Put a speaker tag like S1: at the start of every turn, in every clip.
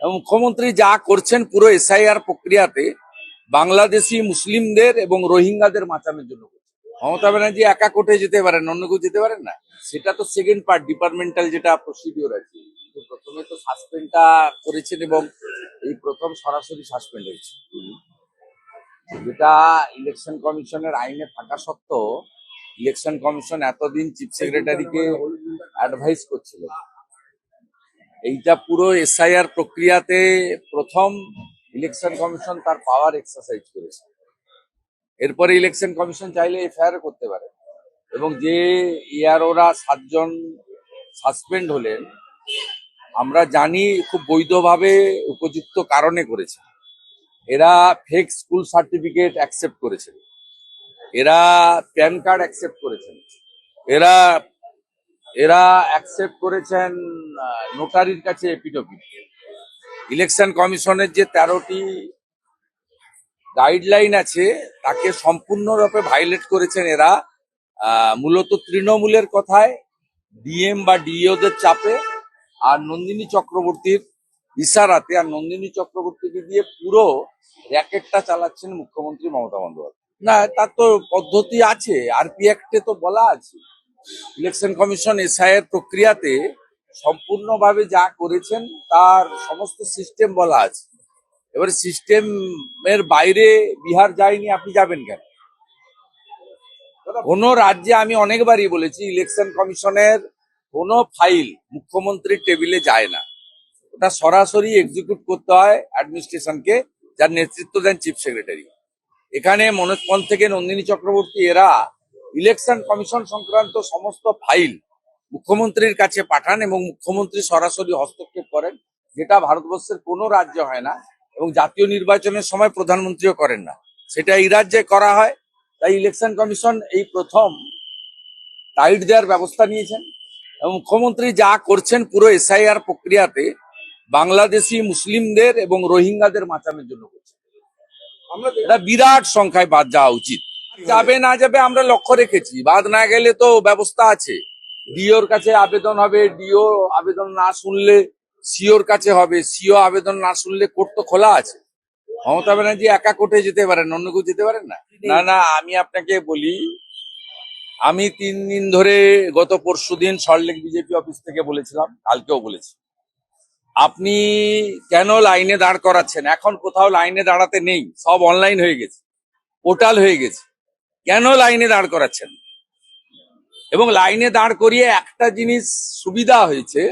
S1: এবং মুখ্যমন্ত্রী যা করছেন পুরো এসআইআর প্রক্রিয়াতে বাংলাদেশি মুসলিমদের এবং রোহিঙ্গাদের বাঁচানোর জন্য করছেন। মমতা ব্যানার্জি একা কোর্টে যেতে পারেন, অন্য কেউ যেতে পারেন না। সেটা তো সেকেন্ড পার্ট, ডিপার্টমেন্টাল যেটা প্রসিডিওর আছে। প্রথমে তো সাসপেন্ডটা করেছেন এবং এই প্রথম সরাসরি সাসপেন্ড হয়েছে, যেটা ইলেকশন কমিশনের আইনে থাকা সত্ত্বেও ইলেকশন কমিশন এতদিন চিফ সেক্রেটারিকে অ্যাডভাইস করছিল। এইটা পুরো এসআইআর প্রক্রিয়াতে প্রথম ইলেকশন কমিশন তার পাওয়ার এক্সারসাইজ করেছে। এরপরে ইলেকশন কমিশন চাইলে এফআইআর করতে পারে, এবং যে ইয়ারোরা 7 জন সাসপেন্ড হলেন আমরা জানি খুব বৈধভাবে উপযুক্ত কারণে করেছে। এরা ফেক স্কুল সার্টিফিকেট অ্যাকসেপ্ট করেছেন, এরা প্যান কার্ড অ্যাকসেপ্ট করেছেন, এরা এরা অ্যাকসেপ্ট করেছেন নোটারির কাছে এপিডভিট। ইলেকশন কমিশনের যে 13টি গাইডলাইন আছে তাকে সম্পূর্ণরূপে ভাইলেট করেছেন এরা। মূলত তৃণমূলের কথায়, ডিএম বা ডিওদের চাপে, আর নন্দিনী চক্রবর্তীর ইশারাতে, আর নন্দিনী চক্রবর্তীকে দিয়ে পুরো র্যাকেটটা চালাচ্ছেন মুখ্যমন্ত্রী মমতা বন্দ্যোপাধ্যায়। না, তার তো পদ্ধতি আছে, আরপি অ্যাক্টে তো বলা আছে। ইলেকশন কমিশন এসআইআর প্রক্রিয়াতে সম্পূর্ণভাবে যা করেছেন তার সমস্ত সিস্টেম বলা আছে। এবারে সিস্টেমের বাইরে বিহার যায়নি, আপনি যাবেন কেন? কোন রাজ্যে, আমি অনেকবারই বলেছি, ইলেকশন কমিশনের কোনো ফাইল মুখ্যমন্ত্রীর টেবিলে যায় না। ওটা সরাসরি এক্সিকিউট করতে হয় অ্যাডমিনিস্ট্রেশনকে, যার নেতৃত্ব দেন চিফ সেক্রেটারি। এখানে মনোজ পল থেকে নন্দিনী চক্রবর্তী এরা ইলেকশন কমিশন সংক্রান্ত সমস্ত ফাইল মুখ্যমন্ত্রীর কাছে পাঠান এবং মুখ্যমন্ত্রী সরাসরি হস্তক্ষেপ করেন, যেটা ভারতবর্ষের কোনো রাজ্য হয় না, এবং জাতীয় নির্বাচনের সময় প্রধানমন্ত্রীও করেন না। সেটা এই রাজ্যে করা হয়। তাই ইলেকশন কমিশন এই প্রথম টাইট দেওয়ার ব্যবস্থা নিয়েছেন, এবং মুখ্যমন্ত্রী যা করছেন পুরো এসআইআর প্রক্রিয়াতে বাংলাদেশি মুসলিমদের এবং রোহিঙ্গাদের বাঁচানোর জন্য করছেন। এটা বিরাট সংখ্যায় বাদ যাওয়া উচিত। যাবে না যাবে আমরা লক্ষ্য রেখেছি, বাদ না গেলে তো ব্যবস্থা আছে। ডিওর কাছে আবেদন হবে, ডিও আবেদন না শুনলে সিওর কাছে হবে, সিও আবেদন না শুনলে কোর্ট তো খোলা আছে। মমতা ব্যানার্জি একা কোর্টে যেতে পারেন, অন্য কেউ যেতে পারেন না। না না, আমি আপনাকে বলি, আমি 3 দিন ধরে গত পরশুদিন সল্টলেক বিজেপি অফিস থেকে বলেছিলাম, কালকেও বলেছি, আপনি কেন লাইনে দাঁড় করাচ্ছেন? এখন কোথাও লাইনে দাঁড়াতে নেই, সব অনলাইন হয়ে গেছে, পোর্টাল হয়ে গেছে। কেন লাইনে দাঁড় করাচ্ছেন? এবং লাইনে দাঁড় করিয়ে একটা জিনিস সুবিধা হয়েছে,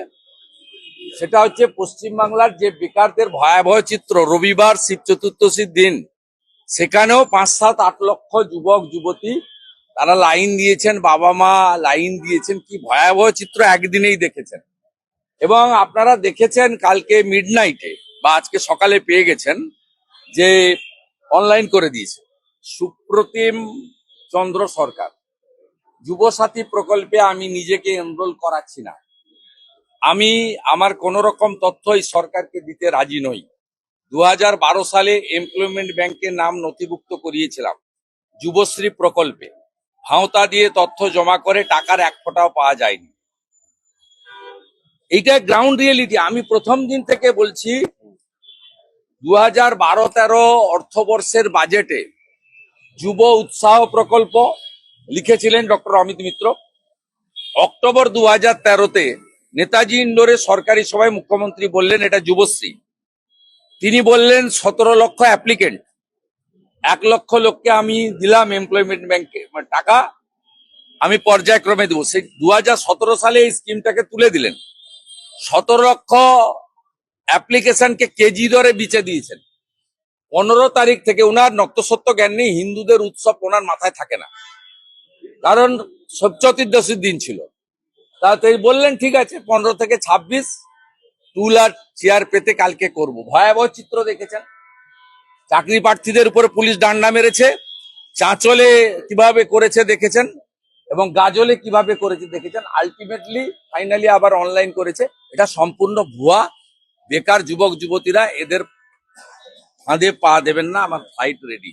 S1: সেটা হচ্ছে পশ্চিমবাংলার যে বেকারদের ভয়াবহ চিত্র, রবিবার শিব চতুর্দশীর দিন সেখানেও 5, 7, 8 লক্ষ যুবক যুবতী তারা লাইন দিয়েছেন, বাবা মা লাইন দিয়েছেন। কি ভয়াবহ চিত্র একদিনেই দেখেছেন। এবং আপনারা দেখেছেন কালকে মিডনাইটে বা আজকে সকালে পেয়ে গেছেন যে অনলাইন করে দিয়েছে সুপ্রতিম চন্দ্র সরকার। যুবসাথী প্রকল্পে আমি নিজেকে এনরোল করাচ্ছি না, আমি আমার কোন রকম তথ্য এই সরকারকে দিতে রাজি নই। 2012 সালে এমপ্লয়মেন্ট ব্যাংকের নাম নথিভুক্ত করিয়েছিলাম যুবশ্রী প্রকল্পে, ভাওতা দিয়ে তথ্য জমা করে টাকার 1 ফোঁটাও পাওয়া যায়নি। এইটা গ্রাউন্ড রিয়েলিটি। আমি প্রথম দিন থেকে বলছি, 2012-13 অর্থবর্ষের বাজেটে যুব উৎসাহ প্রকল্প লিখেছিলেন ডক্টর অমিত মিত্র। অক্টোবর 2013-তে নেতাজি ইন্ডোরে সরকারি সভায় মুখ্যমন্ত্রী বললেন এটা যুবশ্রী। তিনি বললেন 17 লক্ষ অ্যাপ্লিকেন্ট, 1 লক্ষ লোককে আমি দিলাম এমপ্লয়মেন্ট ব্যাংকে টাকা, আমি পর্যায়ক্রমে দেবো। সেই 2017 সালে এই স্কিমটাকে তুলে দিলেন। 17 লক্ষ অ্যাপ্লিকেশনকে কেজি দরে বিচে দিয়েছেন। 15 তারিখ থেকে, উনার নক্তসত্য জ্ঞান নেই, হিন্দুদের উৎসব ওনার মাথায় থাকে না, কারণ চতুর্দশীর দিন ছিল। তাই বললেন ঠিক আছে 15 থেকে 26 টুল আর চেয়ার পেতে কালকে করব। ভয়াবহ চিত্র দেখেছেন, চাকরি প্রার্থীদের উপরে পুলিশ ডান্ডা মেরেছে, চাঁচলে কিভাবে করেছে দেখেছেন, এবং গাজলে কিভাবে করেছে দেখেছেন। আলটিমেটলি ফাইনালি আবার অনলাইন করেছে। এটা সম্পূর্ণ ভুয়া। বেকার যুবক যুবতীরা এদের ফাঁদে পা দেবেন না, আমার ফ্লাইট রেডি।